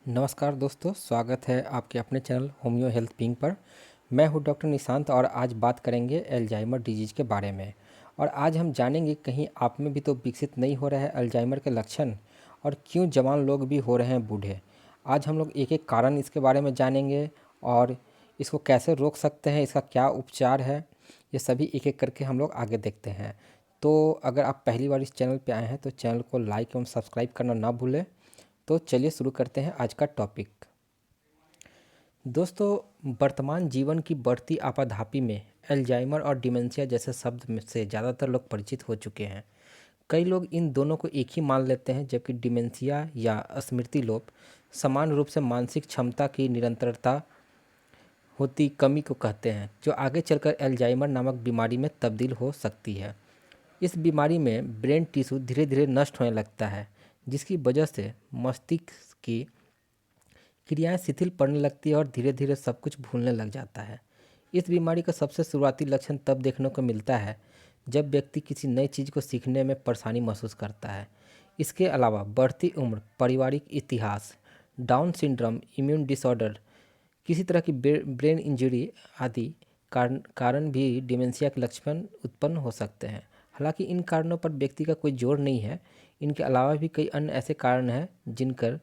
नमस्कार दोस्तों, स्वागत है आपके अपने चैनल होम्यो हेल्थ पिंग पर। मैं हूं डॉक्टर निशांत और आज बात करेंगे अल्जाइमर डिजीज़ के बारे में। और आज हम जानेंगे कहीं आप में भी तो विकसित नहीं हो रहा है अल्जाइमर के लक्षण, और क्यों जवान लोग भी हो रहे हैं बूढ़े। आज हम लोग एक एक कारण इसके बारे में जानेंगे और इसको कैसे रोक सकते हैं, इसका क्या उपचार है, ये सभी एक एक करके हम लोग आगे देखते हैं। तो अगर आप पहली बार इस चैनल पर आए हैं तो चैनल को लाइक एवं सब्सक्राइब करना ना भूलें। तो चलिए शुरू करते हैं आज का टॉपिक। दोस्तों, वर्तमान जीवन की बढ़ती आपाधापी में अल्जाइमर और डिमेंशिया जैसे शब्द में से ज़्यादातर लोग परिचित हो चुके हैं। कई लोग इन दोनों को एक ही मान लेते हैं, जबकि डिमेंशिया या स्मृति लोप समान रूप से मानसिक क्षमता की निरंतरता होती कमी को कहते हैं, जो आगे चलकर अल्जाइमर नामक बीमारी में तब्दील हो सकती है। इस बीमारी में ब्रेन टिश्यू धीरे धीरे नष्ट होने लगता है, जिसकी वजह से मस्तिष्क की क्रियाएं शिथिल पड़ने लगती है और धीरे धीरे सब कुछ भूलने लग जाता है। इस बीमारी का सबसे शुरुआती लक्षण तब देखने को मिलता है जब व्यक्ति किसी नई चीज़ को सीखने में परेशानी महसूस करता है। इसके अलावा बढ़ती उम्र, पारिवारिक इतिहास, डाउन सिंड्रोम, इम्यून डिसऑर्डर, किसी तरह की ब्रेन इंजरी आदि कारण भी डिमेंशिया के लक्षण उत्पन्न हो सकते हैं। हालांकि इन कारणों पर व्यक्ति का कोई जोर नहीं है। इनके अलावा भी कई अन्य ऐसे कारण हैं जिनकर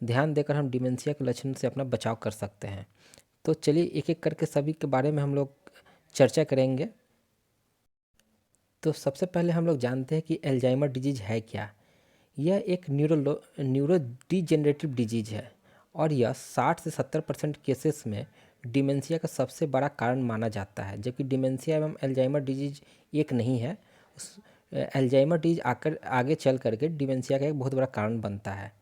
ध्यान देकर हम डिमेंशिया के लक्षण से अपना बचाव कर सकते हैं। तो चलिए एक एक करके सभी के बारे में हम लोग चर्चा करेंगे। तो सबसे पहले हम लोग जानते हैं कि अल्जाइमर डिजीज़ है क्या। यह एक न्यूरो डिजेनरेटिव डिजीज़ है और यह 60 से 70% केसेस में डिमेंशिया का सबसे बड़ा कारण माना जाता है, जबकि डिमेंशिया एवं अल्जाइमर डिजीज़ एक नहीं है। अल्जाइमर डिजीज आकर आगे चल करके डिमेंशिया का एक बहुत बड़ा कारण बनता है।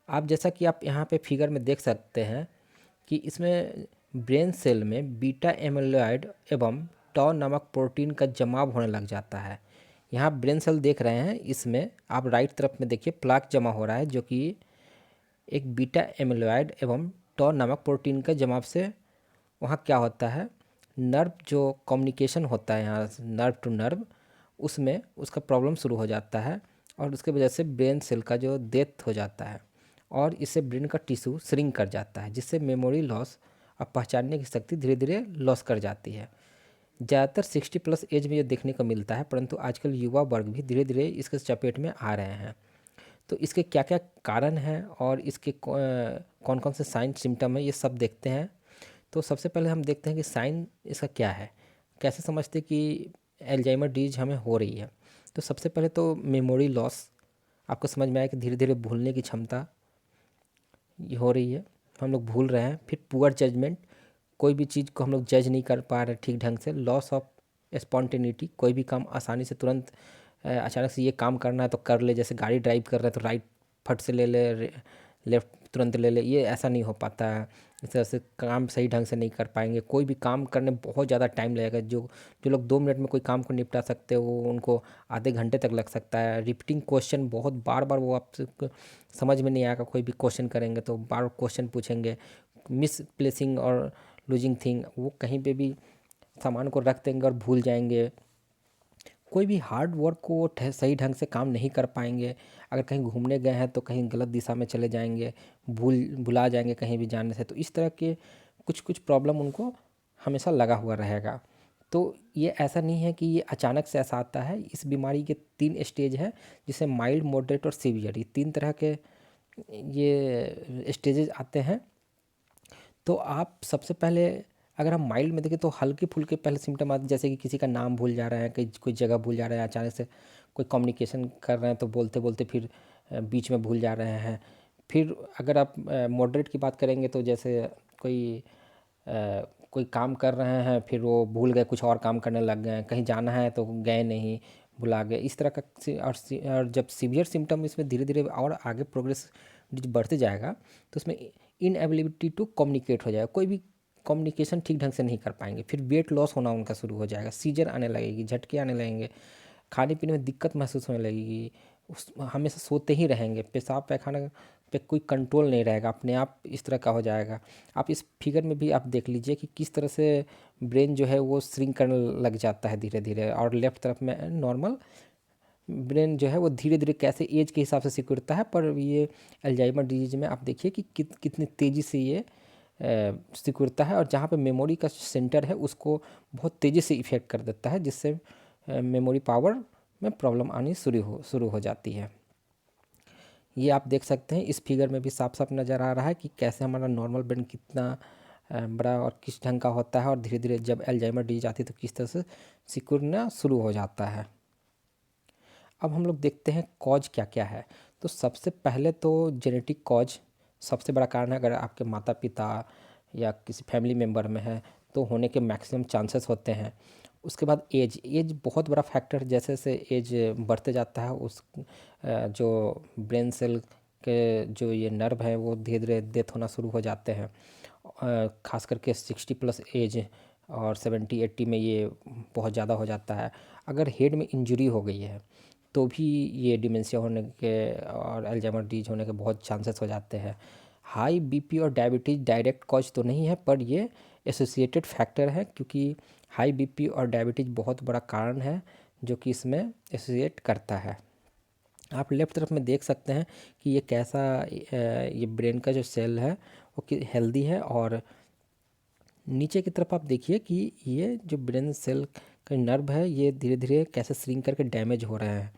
आप जैसा कि आप यहाँ पे फिगर में देख सकते हैं कि इसमें ब्रेन सेल में बीटा एमिलॉइड एवं टॉ नामक प्रोटीन का जमाव होने लग जाता है। यहाँ ब्रेन सेल देख रहे हैं, इसमें आप राइट तरफ में देखिए प्लाक जमा हो रहा है, जो कि एक बीटा एमिलॉइड एवं टॉ नामक प्रोटीन का जमाव से वहाँ क्या होता है, नर्व जो कम्युनिकेशन होता है यहाँ नर्व टू नर्व, उसमें उसका प्रॉब्लम शुरू हो जाता है और उसके वजह से ब्रेन सेल का जो डेथ हो जाता है और इससे ब्रेन का टिश्यू श्रिंक कर जाता है, जिससे मेमोरी लॉस और पहचानने की शक्ति धीरे धीरे लॉस कर जाती है। ज़्यादातर 60+ एज में ये देखने को मिलता है, परंतु आजकल युवा वर्ग भी धीरे धीरे इसके चपेट में आ रहे हैं। तो इसके क्या क्या कारण हैं और इसके कौन कौन से साइन सिम्टम है, ये सब देखते हैं। तो सबसे पहले हम देखते हैं कि साइन इसका क्या है, कैसे समझते कि अल्जाइमर डिजीज हमें हो रही है। तो सबसे पहले तो मेमोरी लॉस, आपको समझ में आया कि धीरे धीरे भूलने की क्षमता ये हो रही है, हम लोग भूल रहे हैं। फिर पुअर जजमेंट, कोई भी चीज़ को हम लोग जज नहीं कर पा रहे ठीक ढंग से। लॉस ऑफ स्पॉन्टेनिटी, कोई भी काम आसानी से तुरंत अचानक से ये काम करना है तो कर ले, जैसे गाड़ी ड्राइव कर रहे हैं तो राइट फट से ले ले, लेफ्ट तुरंत ले ले, ये ऐसा नहीं हो पाता है। इस तरह से काम सही ढंग से नहीं कर पाएंगे। कोई भी काम करने में बहुत ज़्यादा टाइम लगेगा। जो जो लोग 2 मिनट में कोई काम को निपटा सकते हैं वो उनको आधे घंटे तक लग सकता है। रिपीटिंग क्वेश्चन बहुत बार बार, वो आपसे समझ में नहीं आएगा। कोई भी क्वेश्चन करेंगे तो बार क्वेश्चन पूछेंगे। मिस प्लेसिंग और लूजिंग थिंग, वो कहीं पे भी सामान को रख देंगे और भूल जाएंगे। कोई भी हार्ड वर्क को वो सही ढंग से काम नहीं कर पाएंगे। अगर कहीं घूमने गए हैं तो कहीं गलत दिशा में चले जाएंगे, भुला जाएंगे कहीं भी जाने से। तो इस तरह के कुछ कुछ प्रॉब्लम उनको हमेशा लगा हुआ रहेगा। तो ये ऐसा नहीं है कि ये अचानक से ऐसा आता है। इस बीमारी के 3 स्टेज है, जिसे माइल्ड, मॉडरेट और सीवियर, ये 3 तरह के ये स्टेजेस आते हैं। तो आप सबसे पहले अगर हम माइल्ड में देखें तो हल्के फुल्के पहले सिम्टम आते हैं, जैसे कि किसी का नाम भूल जा रहा है, कहीं कोई जगह भूल जा रहा है, अचानक से कोई कम्युनिकेशन कर रहे हैं तो बोलते बोलते फिर बीच में भूल जा रहे हैं। फिर अगर आप मॉडरेट की बात करेंगे तो जैसे कोई कोई काम कर रहे हैं फिर वो भूल गए, कुछ और काम करने लग गए, कहीं जाना है तो गए नहीं, भुला गए, इस तरह का और जब सीवियर सिम्टम इसमें धीरे धीरे और आगे प्रोग्रेस बढ़ते जाएगा तो उसमें इनएबिलिटी टू कम्युनिकेट हो जाएगा। कोई भी कम्युनिकेशन ठीक ढंग से नहीं कर पाएंगे। फिर वेट लॉस होना उनका शुरू हो जाएगा, सीजर आने लगेगी, झटके आने लगेंगे, खाने पीने में दिक्कत महसूस होने लगेगी, हमेशा सोते ही रहेंगे, पेशाब पैखाना पे कोई कंट्रोल नहीं रहेगा, अपने आप इस तरह का हो जाएगा। आप इस फिगर में भी आप देख लीजिए कि किस तरह से ब्रेन जो है वो श्रिंक करने लग जाता है धीरे धीरे, और लेफ्ट तरफ में नॉर्मल, ब्रेन जो है वो धीरे धीरे कैसे एज के हिसाब से सिकुड़ता है, पर ये अल्जाइमर डिजीज में आप देखिए कि कितनी तेज़ी से ये सिकुड़ता है, और जहाँ पे मेमोरी का सेंटर है उसको बहुत तेज़ी से इफ़ेक्ट कर देता है, जिससे मेमोरी पावर में प्रॉब्लम आनी शुरू हो जाती है। ये आप देख सकते हैं इस फिगर में भी साफ साफ नज़र आ रहा है कि कैसे हमारा नॉर्मल ब्रेन कितना बड़ा और किस ढंग का होता है, और धीरे धीरे जब अल्जाइमर डिजीज आती है तो किस तरह से सिकुड़ना शुरू हो जाता है। अब हम लोग देखते हैं कॉज क्या क्या है। तो सबसे पहले तो जेनेटिक कॉज सबसे बड़ा कारण है। अगर आपके माता पिता या किसी फैमिली मेम्बर में है तो होने के मैक्सिमम चांसेस होते हैं। उसके बाद एज बहुत बड़ा फैक्टर, जैसे जैसे एज बढ़ते जाता है उस जो ब्रेन सेल के जो ये नर्व हैं वो धीरे धीरे डेथ होना शुरू हो जाते हैं। खास करके 60+ एज और 70-80 में ये बहुत ज़्यादा हो जाता है। अगर हेड में इंजरी हो गई है तो भी ये डिमेंशिया होने के और अल्जाइमर डिजीज होने के बहुत चांसेस हो जाते हैं। हाई बीपी और डायबिटीज़ डायरेक्ट कॉज तो नहीं है, पर ये एसोसिएटेड फैक्टर है, क्योंकि हाई बीपी और डायबिटीज़ बहुत बड़ा कारण है जो कि इसमें एसोसिएट करता है। आप लेफ्ट तरफ में देख सकते हैं कि ये कैसा ये ब्रेन का जो सेल है वो कि हेल्दी है, और नीचे की तरफ आप देखिए कि ये जो ब्रेन सेल का नर्व है ये धीरे धीरे कैसे श्रिंक करके डैमेज हो रहे हैं।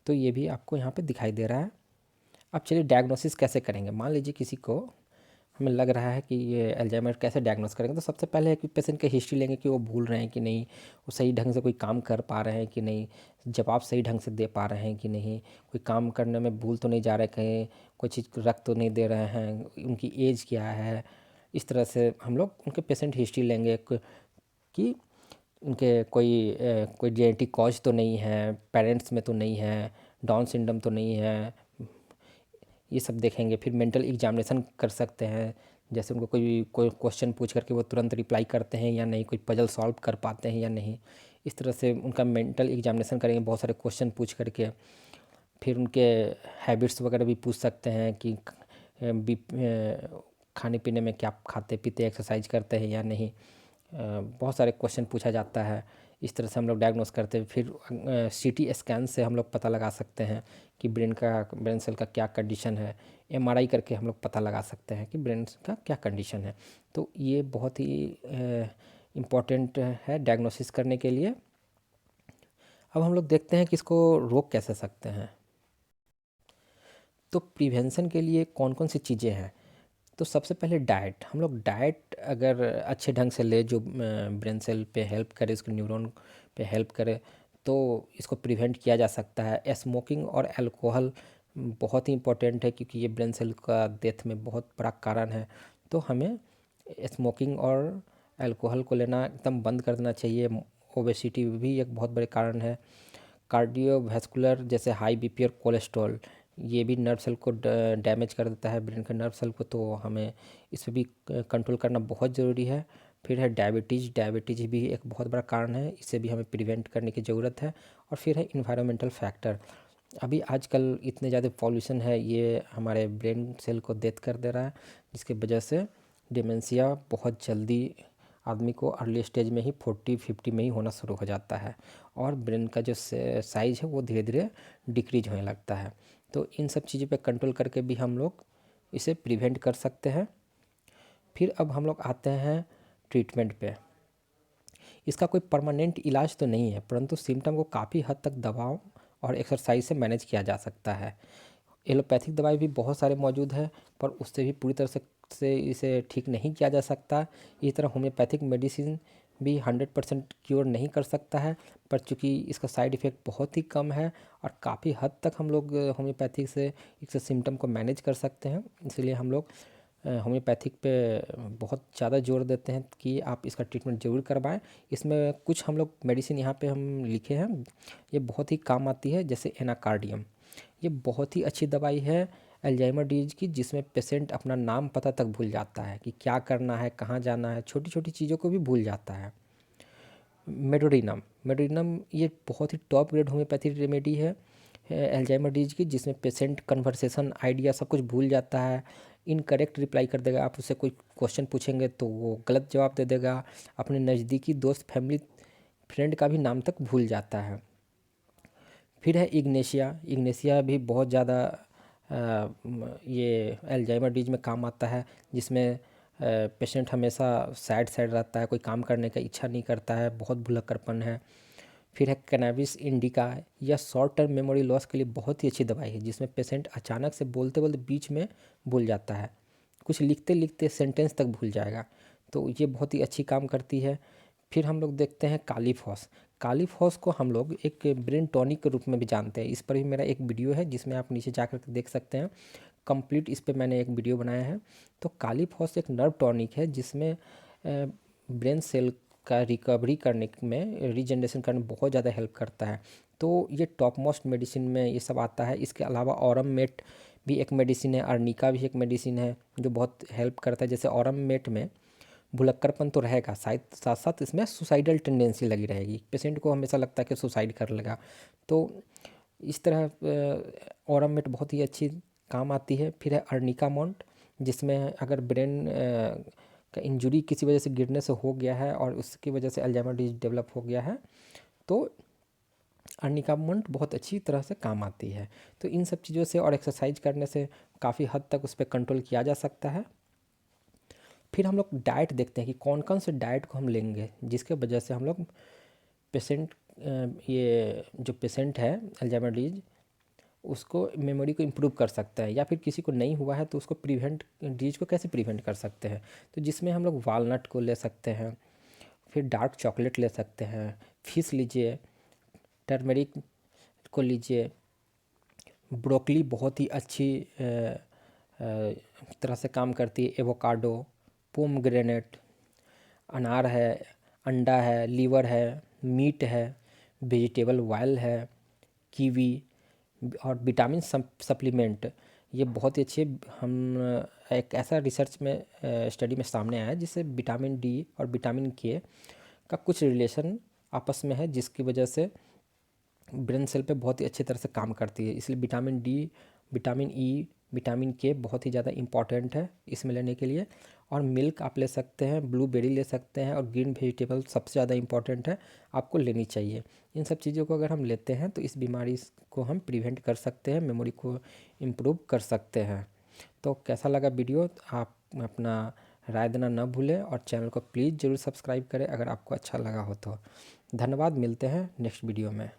तो ये भी आपको यहाँ पे दिखाई दे रहा है। अब चलिए डायग्नोसिस कैसे करेंगे। मान लीजिए किसी को हमें लग रहा है कि ये अल्जाइमर, कैसे डायग्नोस करेंगे। तो सबसे पहले है कि पेशेंट की हिस्ट्री लेंगे कि वो भूल रहे हैं कि नहीं, वो सही ढंग से कोई काम कर पा रहे हैं कि नहीं, जवाब सही ढंग से दे पा रहे हैं कि नहीं, कोई काम करने में भूल तो नहीं जा रहे, कहीं कोई चीज़ रख तो नहीं दे रहे हैं, उनकी एज क्या है। इस तरह से हम लोग उनके पेशेंट हिस्ट्री लेंगे कि उनके कोई जेनेटिक कॉज तो नहीं है, पेरेंट्स में तो नहीं है, डाउन सिंड्रोम तो नहीं है, ये सब देखेंगे। फिर मेंटल एग्जामिनेशन कर सकते हैं, जैसे उनको कोई क्वेश्चन पूछ करके वो तुरंत रिप्लाई करते हैं या नहीं, कोई पजल सॉल्व कर पाते हैं या नहीं। इस तरह से उनका मेंटल एग्जामिनेशन करेंगे बहुत सारे क्वेश्चन पूछ करके। फिर उनके हैबिट्स वगैरह भी पूछ सकते हैं कि खाने पीने में क्या खाते पीते, एक्सरसाइज करते हैं या नहीं। बहुत सारे क्वेश्चन पूछा जाता है। इस तरह से हम लोग डायग्नोस करते हैं। फिर सीटी स्कैन से हम लोग पता लगा सकते हैं कि ब्रेन सेल का क्या कंडीशन है। एमआरआई करके हम लोग पता लगा सकते हैं कि ब्रेन का क्या कंडीशन है। तो ये बहुत ही इम्पोर्टेंट है डायग्नोसिस करने के लिए। अब हम लोग देखते हैं कि इसको रोक कैसे सकते हैं। तो प्रिवेंशन के लिए कौन कौन सी चीज़ें हैं। तो सबसे पहले डाइट, हम लोग डाइट अगर अच्छे ढंग से ले जो ब्रेन सेल पे हेल्प करे, उसके न्यूरॉन पे हेल्प करे, तो इसको प्रिवेंट किया जा सकता है। स्मोकिंग और अल्कोहल बहुत ही इम्पोर्टेंट है, क्योंकि ये ब्रेन सेल का डेथ में बहुत बड़ा कारण है। तो हमें स्मोकिंग और अल्कोहल को लेना एकदम बंद कर देना चाहिए। ओबेसिटी भी एक बहुत बड़े कारण है। कार्डियोवैस्कुलर जैसे हाई बीपी और कोलेस्ट्रॉल, ये भी नर्व सेल को डैमेज कर देता है, ब्रेन के नर्व सेल को। तो हमें इस पर भी कंट्रोल करना बहुत ज़रूरी है। फिर है डायबिटीज़, डायबिटीज़ भी एक बहुत बड़ा कारण है, इसे भी हमें प्रिवेंट करने की ज़रूरत है। और फिर है इन्वायरमेंटल फैक्टर। अभी आजकल इतने ज़्यादा पॉल्यूशन है, ये हमारे ब्रेन सेल को डेथ कर दे रहा है, जिसकी वजह से डिमेंशिया बहुत जल्दी आदमी को अर्ली स्टेज में ही 40-50 में ही होना शुरू हो जाता है, और ब्रेन का जो साइज़ है वो धीरे धीरे डिक्रीज होने लगता है। तो इन सब चीज़ों पे कंट्रोल करके भी हम लोग इसे प्रिवेंट कर सकते हैं। फिर अब हम लोग आते हैं ट्रीटमेंट पे। इसका कोई परमानेंट इलाज तो नहीं है, परंतु सिम्टम को काफ़ी हद तक दवाओं और एक्सरसाइज से मैनेज किया जा सकता है। एलोपैथिक दवाई भी बहुत सारे मौजूद है, पर उससे भी पूरी तरह से इसे ठीक नहीं किया जा सकता। इसी तरह होम्योपैथिक मेडिसिन भी 100% क्योर नहीं कर सकता है, पर चूँकि इसका साइड इफ़ेक्ट बहुत ही कम है और काफ़ी हद तक हम लोग होम्योपैथिक से इससे सिम्टम को मैनेज कर सकते हैं। इसलिए हम लोग होम्योपैथिक पे बहुत ज़्यादा जोर देते हैं कि आप इसका ट्रीटमेंट ज़रूर करवाएं। इसमें कुछ हम लोग मेडिसिन यहाँ पे हम लिखे हैं, ये बहुत ही काम आती है, जैसे एनाकार्डियम। ये बहुत ही अच्छी दवाई है अल्जाइमर डिजीज की, जिसमें पेशेंट अपना नाम पता तक भूल जाता है कि क्या करना है, कहाँ जाना है, छोटी छोटी चीज़ों को भी भूल जाता है। मेडोरिनम, मेडोरिनम ये बहुत ही टॉप ग्रेड होम्योपैथी रेमेडी है अल्जाइमर डिजीज की, जिसमें पेशेंट कन्वर्सेशन आइडिया सब कुछ भूल जाता है, इनकरेक्ट रिप्लाई कर देगा। आप उससे कोई क्वेश्चन पूछेंगे तो वो गलत जवाब दे देगा, अपने नज़दीकी दोस्त फैमिली फ्रेंड का भी नाम तक भूल जाता है। फिर है इग्नेशिया। इग्नेशिया भी बहुत ज़्यादा ये अल्जाइमर डिजीज में काम आता है, जिसमें पेशेंट हमेशा सैड सैड रहता है, कोई काम करने का इच्छा नहीं करता है, बहुत भुलक्कड़पन है। फिर है कैनबिस इंडिका। यह शॉर्ट टर्म मेमोरी लॉस के लिए बहुत ही अच्छी दवाई है, जिसमें पेशेंट अचानक से बोलते बोलते बीच में भूल जाता है, कुछ लिखते लिखते सेंटेंस तक भूल जाएगा, तो ये बहुत ही अच्छी काम करती है। फिर हम लोग देखते हैं कालीफॉस। कालीफॉस को हम लोग एक ब्रेन टॉनिक के रूप में भी जानते हैं। इस पर भी मेरा एक वीडियो है, जिसमें आप नीचे जा कर के देख सकते हैं कंप्लीट, इस पे मैंने एक वीडियो बनाया है। तो कालीफॉस एक नर्व टॉनिक है, जिसमें ब्रेन सेल का रिकवरी करने में, रीजनरेशन करने में बहुत ज़्यादा हेल्प करता है। तो ये टॉप मोस्ट मेडिसिन में ये सब आता है। इसके अलावा ऑरम मेट भी एक मेडिसिन है, अर्निका भी एक मेडिसिन है जो बहुत हेल्प करता है। जैसे ऑरम मेट में भुलक्कड़पन तो रहेगा, शायद साथ साथ इसमें सुसाइडल टेंडेंसी लगी रहेगी, पेशेंट को हमेशा लगता है कि सुसाइड कर लेगा। तो इस तरह ऑरमेट बहुत ही अच्छी काम आती है। फिर है अर्निका मॉन्ट, जिसमें अगर ब्रेन का इंजरी किसी वजह से गिरने से हो गया है और उसकी वजह से अल्जाइमर डिजीज डेवलप हो गया है, तो अर्निका मॉन्ट बहुत अच्छी तरह से काम आती है। तो इन सब चीज़ों से और एक्सरसाइज करने से काफ़ी हद तक उस पर कंट्रोल किया जा सकता है। फिर हम लोग डाइट देखते हैं कि कौन कौन से डाइट को हम लेंगे, जिसके वजह से हम लोग पेशेंट ये जो पेशेंट है अल्जाइमर डिजीज, उसको मेमोरी को इम्प्रूव कर सकता है, या फिर किसी को नहीं हुआ है तो उसको प्रिवेंट, डिजीज को कैसे प्रिवेंट कर सकते हैं। तो जिसमें हम लोग वालनट को ले सकते हैं, फिर डार्क चॉकलेट ले सकते हैं, फिश लीजिए, टर्मरिक को लीजिए, ब्रोकली बहुत ही अच्छी तरह से काम करती है, एवोकाडो, पोमग्रेनेट, अनार है, अंडा है, लीवर है, मीट है, वेजिटेबल ऑयल है, कीवी, और विटामिन सप्लीमेंट ये बहुत ही अच्छे। हम एक ऐसा रिसर्च में स्टडी में सामने आया है, जिससे विटामिन डी और विटामिन के का कुछ रिलेशन आपस में है, जिसकी वजह से ब्रेन सेल पे बहुत ही अच्छी तरह से काम करती है। इसलिए vitamin D, vitamin E, vitamin के बहुत ही ज़्यादा इंपॉर्टेंट है इसमें लेने के लिए। और मिल्क आप ले सकते हैं, ब्लूबेरी ले सकते हैं, और ग्रीन वेजिटेबल सबसे ज़्यादा इंपॉर्टेंट है, आपको लेनी चाहिए। इन सब चीज़ों को अगर हम लेते हैं तो इस बीमारी को हम प्रिवेंट कर सकते हैं, मेमोरी को इम्प्रूव कर सकते हैं। तो कैसा लगा वीडियो, आप अपना राय देना न भूलें, और चैनल को प्लीज़ ज़रूर सब्सक्राइब करें अगर आपको अच्छा लगा हो तो। धन्यवाद, मिलते हैं नेक्स्ट वीडियो में।